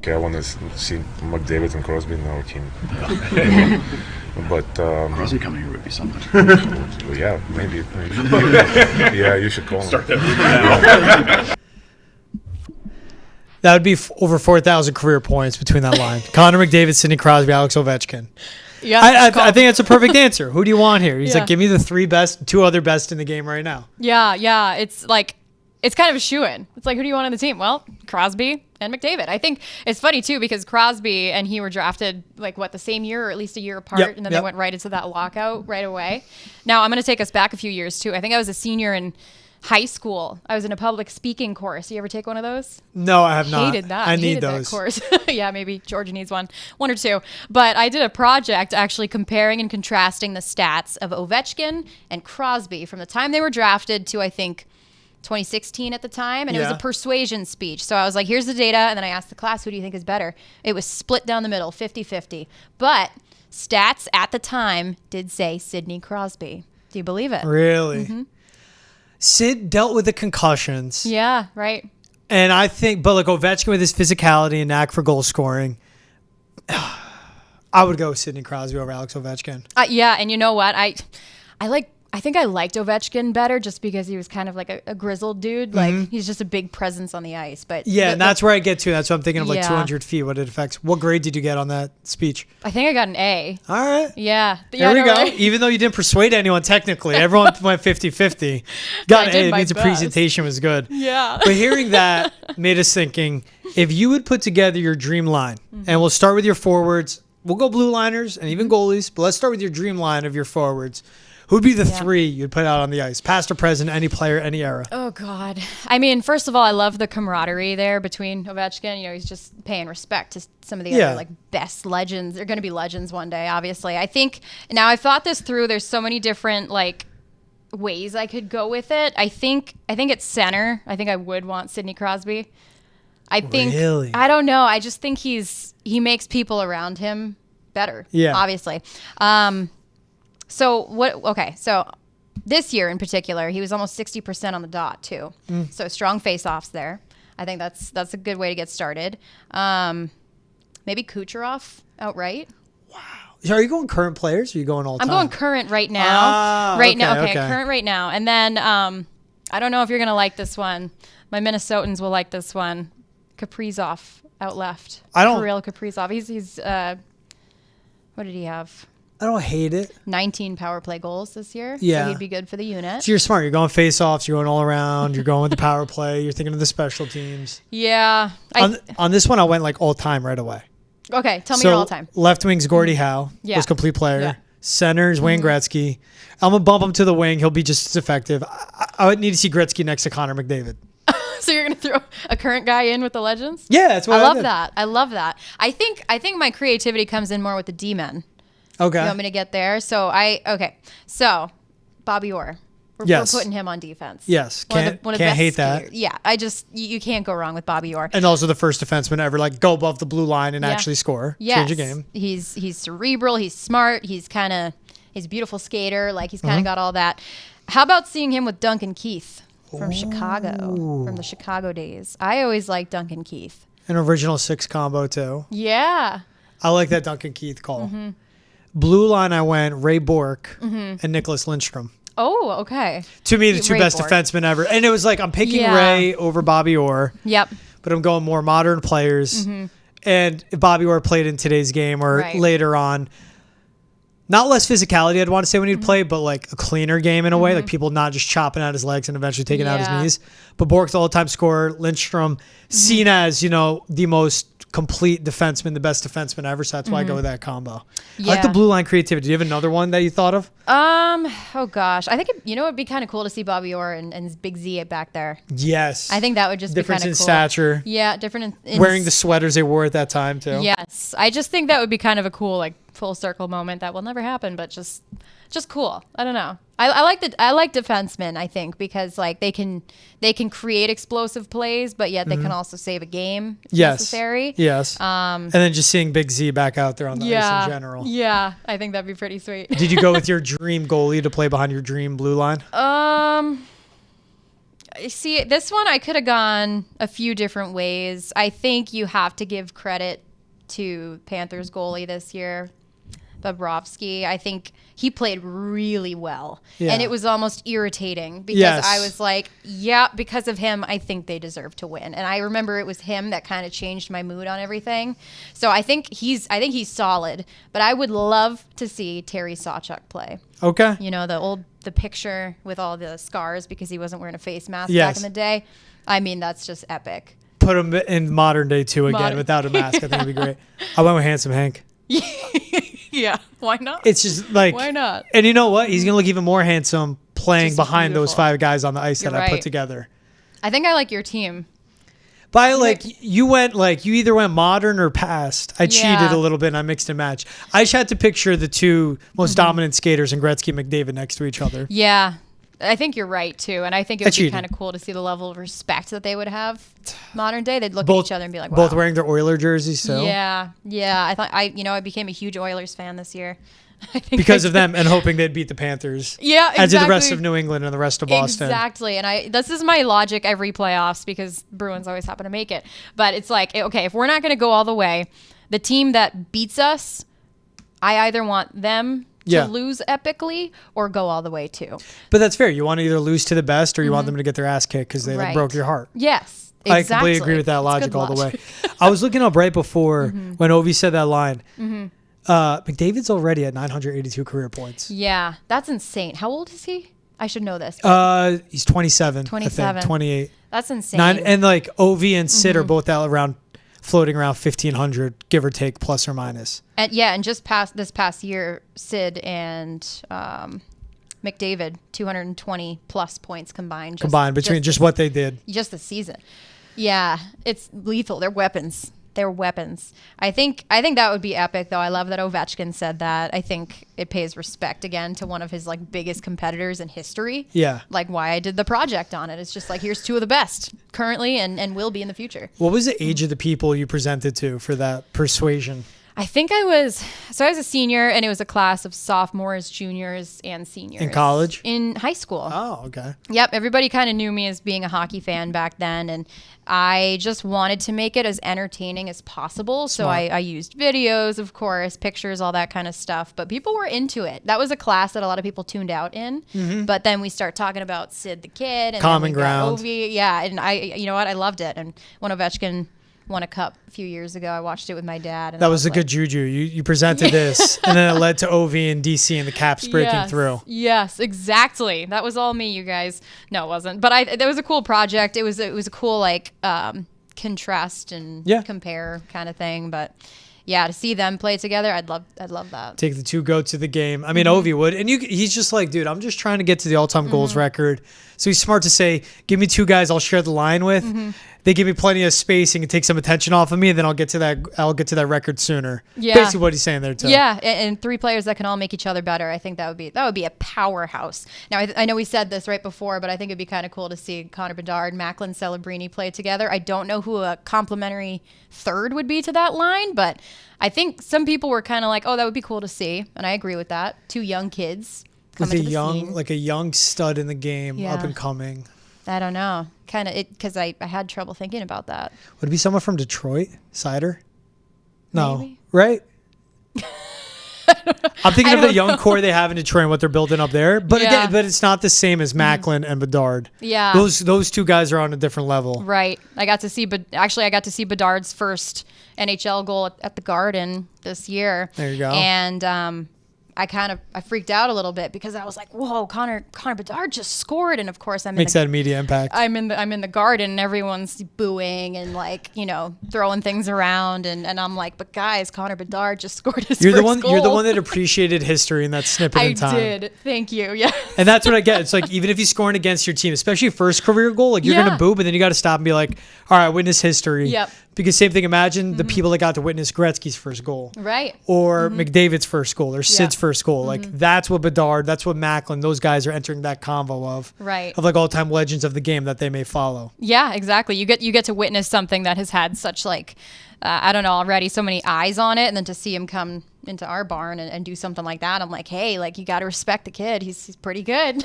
Okay, I want to see McDavid and Crosby in our team. But Crosby coming here would be something. yeah, maybe. Yeah, you should call him. Start there. That would be over 4,000 career points between that line. Connor McDavid, Sidney Crosby, Alex Ovechkin. Yeah, I think that's a perfect answer. Who do you want here? He's Yeah. like, give me the two other best in the game right now. Yeah. It's like, it's kind of a shoo-in. It's like, who do you want on the team? Well, Crosby and McDavid. I think it's funny, too, because Crosby and he were drafted, the same year or at least a year apart, Yep, and then yep. they went right into that lockout right away. Now, I'm going to take us back a few years, too. I think I was a senior in high school. I was in a public speaking course. You ever take one of those? No, I have not. Hated that. I need Hated those. that course. Yeah, maybe Georgia needs one or two. But I did a project actually comparing and contrasting the stats of Ovechkin and Crosby from the time they were drafted to, I think, 2016 at the time. And it was a persuasion speech. So I was like, here's the data. And then I asked the class, who do you think is better? It was split down the middle, 50-50. But stats at the time did say Sidney Crosby. Do you believe it? Really? Mm-hmm. Sid dealt with the concussions. Yeah, right. And I think, but Ovechkin with his physicality and knack for goal scoring, I would go Sidney Crosby over Alex Ovechkin. Yeah, and you know what? I think I liked Ovechkin better just because he was kind of like a grizzled dude. He's just a big presence on the ice. But Yeah, and that's where I get to. That's what I'm thinking of, Yeah. 200 feet, what it affects. What grade did you get on that speech? I think I got an A. All right. Yeah. There we I know, go. right? Even though you didn't persuade anyone technically, everyone went 50-50. Got I an did A. It my means the best. presentation was good. Yeah. But hearing that made us thinking, if you would put together your dream line, and we'll start with your forwards. We'll go blue liners and even goalies, but let's start with your dream line of your forwards. Who'd be the three you'd put out on the ice? Past or present, any player, any era? Oh, God. I mean, first of all, I love the camaraderie there between Ovechkin. You know, he's just paying respect to some of the other, best legends. They're going to be legends one day, obviously. I think, now I've thought this through. There's so many different, ways I could go with it. I think it's center. I think I would want Sidney Crosby. I think, Really? I don't know. I just think he makes people around him better. Yeah. Obviously. So this year in particular, he was almost 60% on the dot too. So strong face-offs there. I think that's a good way to get started. Maybe Kucherov outright. So are you going current players or are you going all time? I'm going current right now. Okay. Current right now. And then I don't know if you're going to like this one. My Minnesotans will like this one. Kaprizov out left. Kirill Kaprizov. He's what did he have? I don't hate it. 19 power play goals this year. Yeah. So he'd be good for the unit. So you're smart. You're going face-offs. You're going all around. You're going with the power play. You're thinking of the special teams. Yeah. On this one, I went all time right away. Okay, tell me your all time. Left wing's Gordie Howe. Yeah. Was complete player. Yeah. Center's Wayne Gretzky. I'm going to bump him to the wing. He'll be just as effective. I would need to see Gretzky next to Connor McDavid. So you're gonna throw a current guy in with the legends? Yeah, that's what I love did. that. I love that. I think my creativity comes in more with the D-men. Okay. You want me to get there? So Bobby Orr. We're putting him on defense. Yes. One of the Can't best hate that. skaters. Yeah. You can't go wrong with Bobby Orr. And also the first defenseman ever go above the blue line and actually score. Yes. Change a game. He's cerebral. He's smart. He's a beautiful skater. He's kind of got all that. How about seeing him with Duncan Keith from Chicago, from the Chicago days? I always liked Duncan Keith. An original 6 combo too. Yeah. I like that Duncan Keith call. Blue line, I went Ray Bourque and Nicholas Lindstrom. Oh, okay. To me, the two Ray best Bourque. defensemen ever. And it was I'm picking Ray over Bobby Orr. Yep. But I'm going more modern players. And if Bobby Orr played in today's game or later on, not less physicality, I'd want to say when he'd play, but a cleaner game in a way, people not just chopping out his legs and eventually taking out his knees. But Bourque's the all-time scorer. Lindstrom, seen as, the most complete defenseman, the best defenseman ever. So that's why I go with that combo. Yeah. I like the blue line creativity. Do you have another one that you thought of? Oh gosh. I think it'd be kind of cool to see Bobby Orr and his big Z back there. Yes. I think that would just be difference kind in of cool. stature. Yeah, different in Wearing the sweaters they wore at that time too. Yes. I just think that would be kind of a cool full circle moment that will never happen, but just cool. I don't know. I like defensemen, I think, because they can create explosive plays, but yet they can also save a game if necessary. Yes. And then just seeing Big Z back out there on the ice in general. Yeah, I think that'd be pretty sweet. Did you go with your dream goalie to play behind your dream blue line? See, this one I could have gone a few different ways. I think you have to give credit to Panthers goalie this year, Bobrovsky. I think he played really well. Yeah. And it was almost irritating because Yes. I was like, yeah, because of him, I think they deserve to win. And I remember it was him that kind of changed my mood on everything. So I think he's solid, but I would love to see Terry Sawchuk play. Okay. You know, the picture with all the scars because he wasn't wearing a face mask Yes. back in the day. I mean, that's just epic. Put him in modern day too again without a mask. I think it'd be great. I went with Handsome Hank. Yeah, why not? It's just like, Why not? And you know what? He's gonna look even more handsome playing Just behind those beautiful. 5 guys on the ice You're that I put right. together. I think I like your team. But you either went modern or past. I cheated Yeah. a little bit and I mixed and matched. I just had to picture the 2 most dominant skaters in Gretzky and McDavid next to each other. Yeah, I think you're right too, and I think it I would be cheated. kind of cool to see the level of respect that they would have modern day. They'd look Both- at each other and be like, wow. Both wearing their Oiler jerseys, so Yeah. I became a huge Oilers fan this year. I think because I of them and hoping they'd beat the Panthers. Yeah, As did the rest exactly. of New England and the rest of Boston. Exactly. And this is my logic every playoffs because Bruins always happen to make it. But it's like, okay, if we're not going to go all the way, the team that beats us, I either want them to lose epically or go all the way too. But that's fair. You want to either lose to the best or you want them to get their ass kicked because they like, Right. broke your heart. Yes. I Exactly. completely agree with that It's logic good all the way. logic. I was looking up right before when Ovi said that line. McDavid's already at 982 career points. Yeah, that's insane. How old is he? I should know this. He's 27. 27. I think, 28. That's insane. And like Ovi and Sid are both out around floating around 1,500, give or take, plus or minus. And just this past year, Sid and McDavid, 220 plus points combined. Between just what they did. Just the season. Yeah, it's lethal. They're weapons. They're weapons. I think that would be epic, though. I love that Ovechkin said that. I think it pays respect again to one of his like biggest competitors in history. Yeah. Like why I did the project on it. It's just like here's 2 of the best currently and will be in the future. What was the age of the people you presented to for that persuasion? I think I was a senior, and it was a class of sophomores, juniors, and seniors. In college? In high school. Oh, okay. Yep, everybody kind of knew me as being a hockey fan back then, and I just wanted to make it as entertaining as possible. So I used videos, of course, pictures, all that kind of stuff, but people were into it. That was a class that a lot of people tuned out in, but then we start talking about Sid the Kid, and Common then we got ground. Ovi. Yeah, and you know what, I loved it, and when Ovechkin won a cup a few years ago, I watched it with my dad. And That I was a like, good juju. You presented this, and then it led to Ovi and DC and the Caps breaking through. Yes, exactly. That was all me, you guys. No, it wasn't. But that was a cool project. It was a cool like contrast and compare kind of thing. But yeah, to see them play together, I'd love that. Take the 2 goats to the game. I mean, Ovi would, and he's just like, dude, I'm just trying to get to the all-time goals record. So he's smart to say, give me 2 guys I'll share the line with. They give me plenty of spacing and take some attention off of me, and then I'll get to that record sooner. Yeah. Basically what he's saying there too. Yeah, and 3 players that can all make each other better. I think that would be a powerhouse. Now I know we said this right before, but I think it'd be kind of cool to see Connor Bedard, Macklin, Celebrini play together. I don't know who a complementary third would be to that line, but I think some people were kind of like, oh, that would be cool to see, and I agree with that. 2 young kids With coming a to the young, scene. like a young stud in the game, Yeah. up and coming. I don't know, kind of it because I had trouble thinking about that. Would it be someone from Detroit? Cider? No. Maybe. Right? I'm thinking of the don't young core they have in Detroit and what they're building up there. But Yeah. again, but it's not the same as Macklin and Bedard. Yeah. Those 2 guys are on a different level. Right. I got to see Bedard's first NHL goal at the Garden this year. There you go. And I freaked out a little bit because I was like, "Whoa, Connor Bedard just scored!" And of course, Makes that immediate impact. I'm in the Garden, and everyone's booing and like throwing things around, and I'm like, "But guys, Connor Bedard just scored his You're the first one. goal." You're the one that appreciated history in that snippet I in time. did. Thank you. Yeah. And that's what I get. It's like even if he's scoring against your team, especially first career goal, like you're Yeah. gonna boo, but then you got to stop and be like, "All right, witness history." Yep. Because same thing. Imagine the people that got to witness Gretzky's first goal. Right. Or McDavid's first goal, or Sid's Yeah. first goal. Like that's what Bedard, that's what Macklin, those guys are entering that convo of. Right. Of like all-time legends of the game that they may follow. Yeah, exactly. You get to witness something that has had such like I don't know, already so many eyes on it, and then to see him come into our barn and do something like that, I'm like, hey, like, you got to respect the kid. He's pretty good.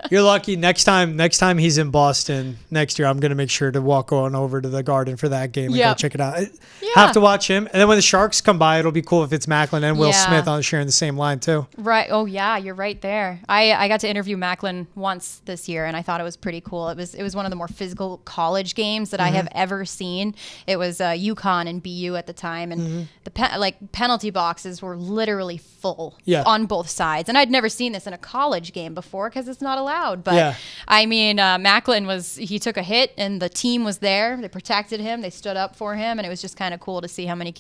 You're lucky. Next time he's in Boston next year, I'm gonna make sure to walk on over to the Garden for that game and go check it out. Have to watch him, and then when the Sharks come by, it'll be cool if it's Macklin and Will Smith on sharing the same line too. Right. Oh yeah, you're right there. I got to interview Macklin once this year, and I thought it was pretty cool. It was one of the more physical college games that I have ever seen. It was UConn and BU at the time, and the penalty boxes were literally full on both sides. And I'd never seen this in a college game before because it's not allowed. But I mean, Macklin he took a hit, and the team was there. They protected him. They stood up for him, and it was just kind of cool to see how many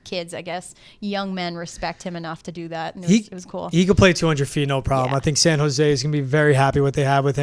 kids, I guess, young men respect him enough to do that. And it was cool. He could play 200 feet, no problem. I think San Jose is going to be very happy what they have with him.